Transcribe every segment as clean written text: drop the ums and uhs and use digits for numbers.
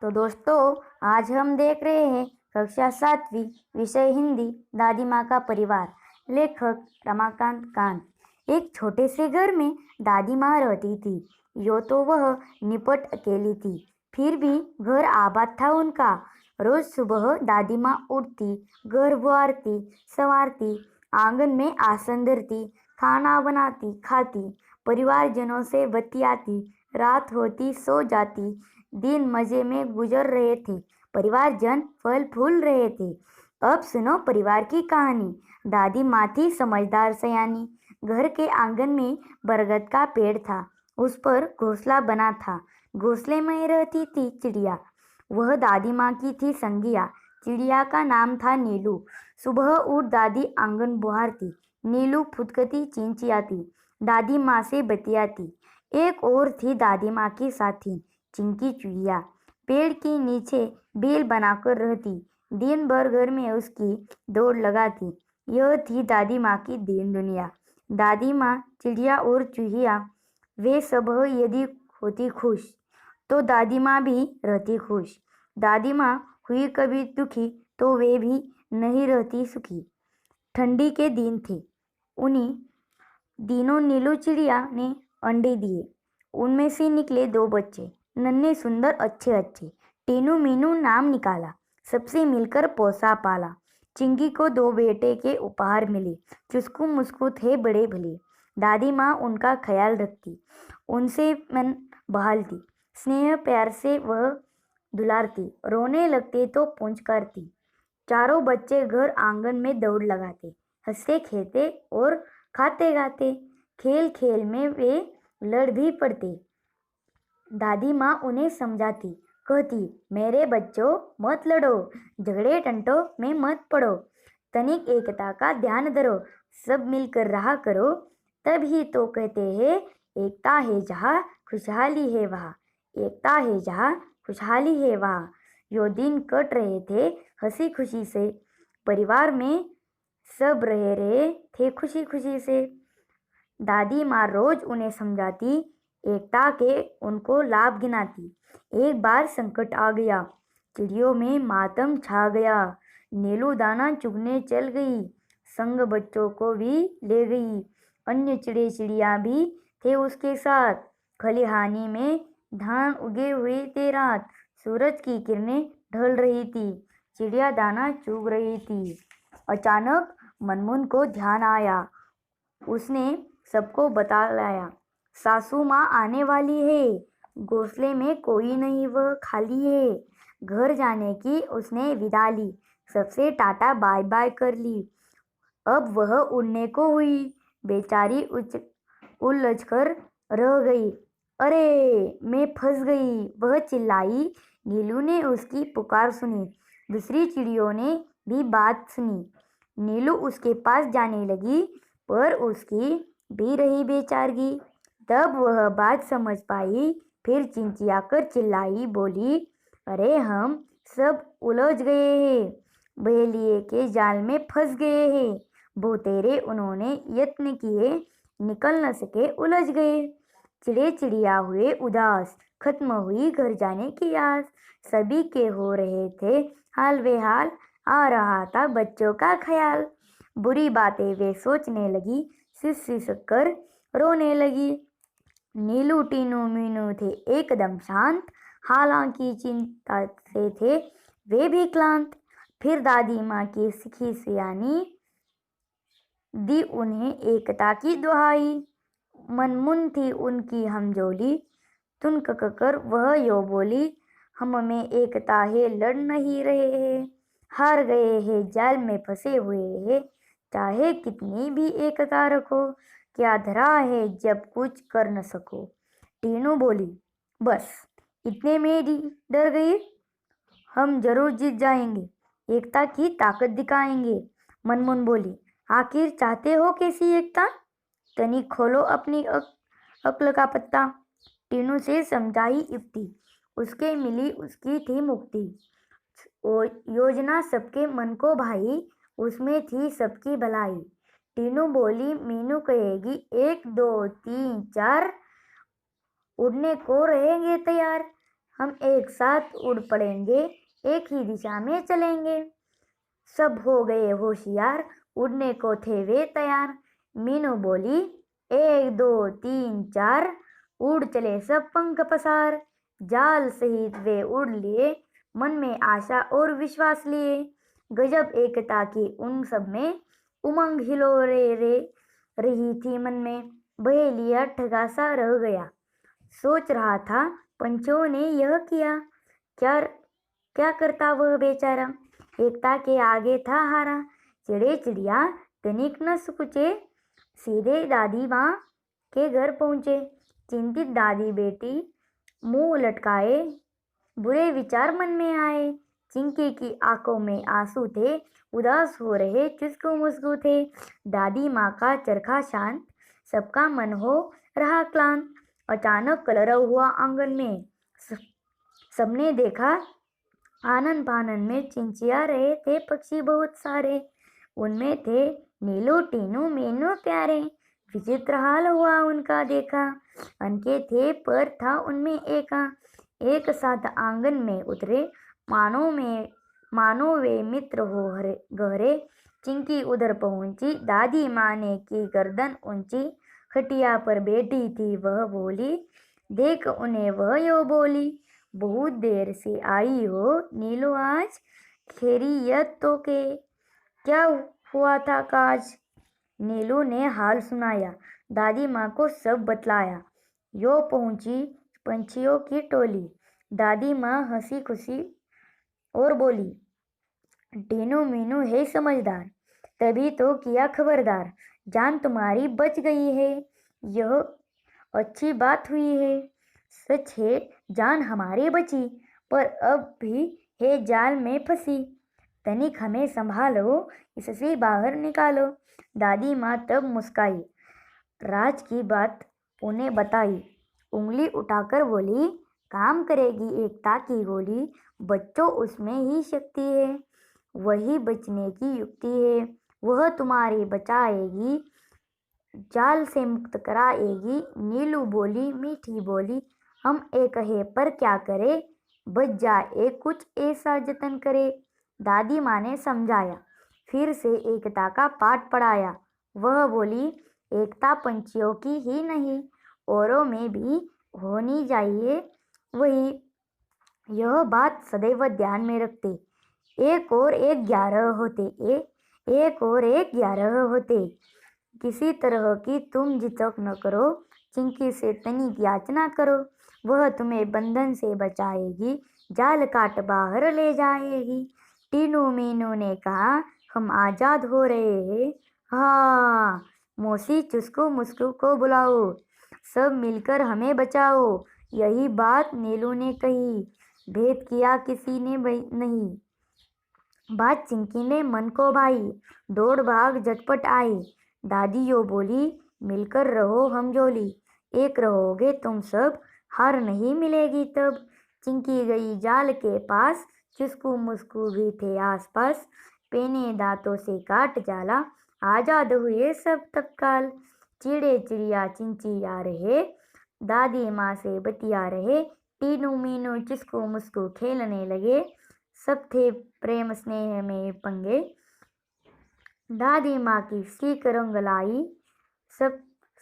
तो दोस्तों, आज हम देख रहे हैं कक्षा 7वीं, विषय हिंदी, दादी माँ का परिवार। लेखक रमाकांत कांत। एक छोटे से घर में दादी माँ रहती थी। यो तो वह निपट अकेली थी, फिर भी घर आबाद था उनका। रोज सुबह दादी माँ उठती, घर बुआरती, संवारती, आंगन में आसन धरती, खाना बनाती, खाती, परिवारजनों से बतियाती, रात होती सो जाती। दिन मजे में गुजर रहे थे, परिवारजन फल फूल रहे थे। अब सुनो परिवार की कहानी। दादी माँ थी समझदार सयानी। घर के आंगन में बरगद का पेड़ था, उस पर घोंसला बना था। घोंसले में रहती थी चिड़िया, वह दादी माँ की थी संगिया। चिड़िया का नाम था नीलू। सुबह उठ दादी आंगन बुहारती, नीलू फुदकती चिंचियाती, दादी माँ से बतियाती। एक और थी दादी माँ की साथी, चिंकी चुहिया। पेड़ के नीचे बेल बनाकर रहती, दिन भर घर में उसकी दौड़ लगाती। यह थी दादी माँ की दीन दुनिया। दादी माँ, चिड़िया और चूहिया, वे सब यदि होती खुश तो दादी माँ भी रहती खुश। दादी माँ हुई कभी दुखी तो वे भी नहीं रहती सुखी। ठंडी के दिन थे। उन्हीं दिनों नीलू चिड़िया ने अंडे दिए। उनमें से निकले दो बच्चे, नन्हे सुंदर अच्छे अच्छे। टीनू मीनू नाम निकाला, सबसे मिलकर पोसा पाला। चिंकी को दो बेटे के उपहार मिले, चुस्कू मुस्कू थे बड़े भले। दादी माँ उनका ख्याल रखती, उनसे मन बहालती, स्नेह प्यार से वह दुलारती, रोने लगते तो पूंछ करती। चारों बच्चे घर आंगन में दौड़ लगाते, हंसते खेलते और खाते गाते। खेल खेल में वे लड़ भी पड़ते। दादी माँ उन्हें समझाती, कहती, मेरे बच्चों मत लड़ो, झगड़े टंटो में मत पड़ो, तनिक एकता का ध्यान धरो, सब मिलकर रहा करो, तभी तो कहते हैं एकता है जहाँ खुशहाली है वहाँ, एकता है जहाँ खुशहाली है वहाँ। यो दिन कट रहे थे हंसी खुशी से, परिवार में सब रह रहे थे खुशी खुशी से। दादी माँ रोज उन्हें समझाती, एकता के उनको लाभ गिनाती। एक बार संकट आ गया, चिड़ियों में मातम छा गया। नीलू दाना चुगने चल गई, संग बच्चों को भी ले गई। अन्य चिड़े चिड़िया भी थे उसके साथ। खलिहानी में धान उगे हुए थे, रात सूरज की किरणें ढल रही थी, चिड़िया दाना चुग रही थी। अचानक मनमुन को ध्यान आया, उसने सबको बता लाया, सासू माँ आने वाली है, घोंसले में कोई नहीं, वह खाली है। घर जाने की उसने विदा ली, सबसे टाटा बाय बाय कर ली। अब वह उड़ने को हुई, बेचारी उलझ कर रह गई। अरे मैं फंस गई, वह चिल्लाई। नीलू ने उसकी पुकार सुनी, दूसरी चिड़ियों ने भी बात सुनी। नीलू उसके पास जाने लगी, पर उसकी भी रही बेचारगी। तब वह बात समझ पाई, फिर चिंचिया कर चिल्लाई, बोली, अरे हम सब उलझ गए हैं, बहेलिए के जाल में फंस गए हैं। बहुतेरे उन्होंने यत्न किए, निकल न सके, उलझ गए। चिड़े चिड़िया हुए उदास, खत्म हुई घर जाने की आस। सभी के हो रहे थे हाल बेहाल, आ रहा था बच्चों का ख्याल। बुरी बातें वे सोचने लगी, सिसक कर रोने लगी। नीलू टीनू मीनू थे एकदम शांत, हालांकि चिंता से थे वे भी क्लांत। फिर दादी माँ की सिखी सियानी दी उन्हें एकता की दुहाई। मनमुन थी उनकी हमजोली, तुन कर वह यो बोली, हम में एकता है, लड़ नहीं रहे हैं, हार गए हैं, जाल में फंसे हुए हैं, चाहे कितनी भी एकता रखो, क्या धरा है जब कुछ कर न सको। टीनू बोली, बस इतने में डर गई, हम जरूर जीत जाएंगे, एकता की ताकत दिखाएंगे। मनमुन बोली, आखिर चाहते हो कैसी एकता, तनिक खोलो अपनी अक्ल का पत्ता। टीनू से समझाई युक्ति, उसके मिली उसकी थी मुक्ति। योजना सबके मन को भाई, उसमें थी सबकी भलाई। टीनू बोली, मीनू कहेगी 1 2 3 4, उड़ने को रहेंगे तैयार, हम एक साथ उड़ पड़ेंगे, एक ही दिशा में चलेंगे। सब हो गए होशियार, उड़ने को थे वे तैयार। मीनू बोली, 1 2 3 4, उड़ चले सब पंख पसार। जाल सहित वे उड़ लिए, मन में आशा और विश्वास लिए। गजब एकता की उन सब में, उमंग हिलोरे रे रही थी मन में। बहेलिया ठगा सा रह गया, सोच रहा था पंछियों ने यह किया क्या? क्या करता वह बेचारा, एकता के आगे था हारा। चिड़े चिड़िया तनिक न सुकुचे, सीधे दादी माँ के घर पहुँचे। चिंतित दादी बेटी मुंह लटकाए, बुरे विचार मन में आए। चिंकी की आंखों में आंसू थे, उदास हो रहे चुस्कू मुस्कू थे। दादी माँ का चरखा शांत, सबका मन हो रहा क्लांत। अचानक कलरव हुआ आंगन में, सबने देखा आनन फानन में चिंचिया रहे थे पक्षी बहुत सारे। उनमें थे नीलू टीनू मीनू प्यारे। विचित्र हाल हुआ उनका देखा, अनके थे पर था उनमें एका। एक साथ आंगन में उतरे, मानो वे मित्र हो गहरे। चिंकी उधर पहुंची, दादी माँ ने की गर्दन ऊंची। खटिया पर बैठी थी वह बोली, देख उन्हें वह यो बोली, बहुत देर से आई हो नीलू आज, खैरियत तो के क्या हुआ था काज? नीलू ने हाल सुनाया, दादी माँ को सब बतलाया। यो पहुंची पंछियों की टोली, दादी माँ हंसी खुशी और बोली, टीनू मीनू है समझदार, तभी तो किया खबरदार। जान तुम्हारी बच गई है, यह अच्छी बात हुई है। सच है जान हमारी बची, पर अब भी है जाल में फंसी। तनिक हमें संभालो, इससे बाहर निकालो। दादी माँ तब मुस्काई, राज की बात उन्हें बताई। उंगली उठाकर बोली, काम करेगी एकता की गोली, बच्चों उसमें ही शक्ति है, वही बचने की युक्ति है। वह तुम्हारी बचाएगी, जाल से मुक्त कराएगी। नीलू बोली मीठी बोली, हम एक है पर क्या करे, बच जाए कुछ ऐसा जतन करे। दादी माँ ने समझाया, फिर से एकता का पाठ पढ़ाया। वह बोली, एकता पंछियों की ही नहीं, औरों में भी होनी चाहिए वही। यह बात सदैव ध्यान में रखते, एक और एक 11 होते, एक और एक 11 होते। किसी तरह की तुम जितक न करो, चिंकी से तनिक याचना करो, वह तुम्हें बंधन से बचाएगी, जाल काट बाहर ले जाएगी। टीनू मीनू ने कहा, हम आजाद हो रहे हैं। हाँ, मौसी चुस्कू मुस्कू को बुलाओ, सब मिलकर हमें बचाओ। यही बात नीलू ने कही, भेद किया किसी ने नहीं। बात चिंकी ने मन को भाई, दौड़ भाग झटपट आई। दादी यो बोली, मिलकर रहो हमजोली, एक रहोगे तुम सब, हार नहीं मिलेगी तब। चिंकी गई जाल के पास, चुस्कू मुस्कू भी थे आसपास। पेने दांतों से काट जाला, आजाद हुए सब तत्काल। चिड़े चिड़िया चिंचिया रहे, दादी माँ से बतिया रहे। टीनू मीनू चुस्कू मुस्कू खेलने लगे, सब थे प्रेम स्नेह में पंगे। दादी माँ की सीख रंग लाई,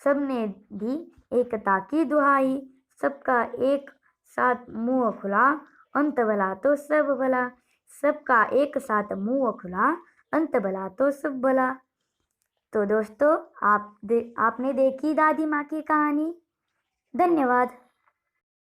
सबने दी एकता की दुहाई। सबका एक साथ मुंह खुला, अंत भला तो सब भला। सबका एक साथ मुंह खुला, अंत भला तो सब भला। तो दोस्तों, आपने देखी दादी माँ की कहानी। धन्यवाद।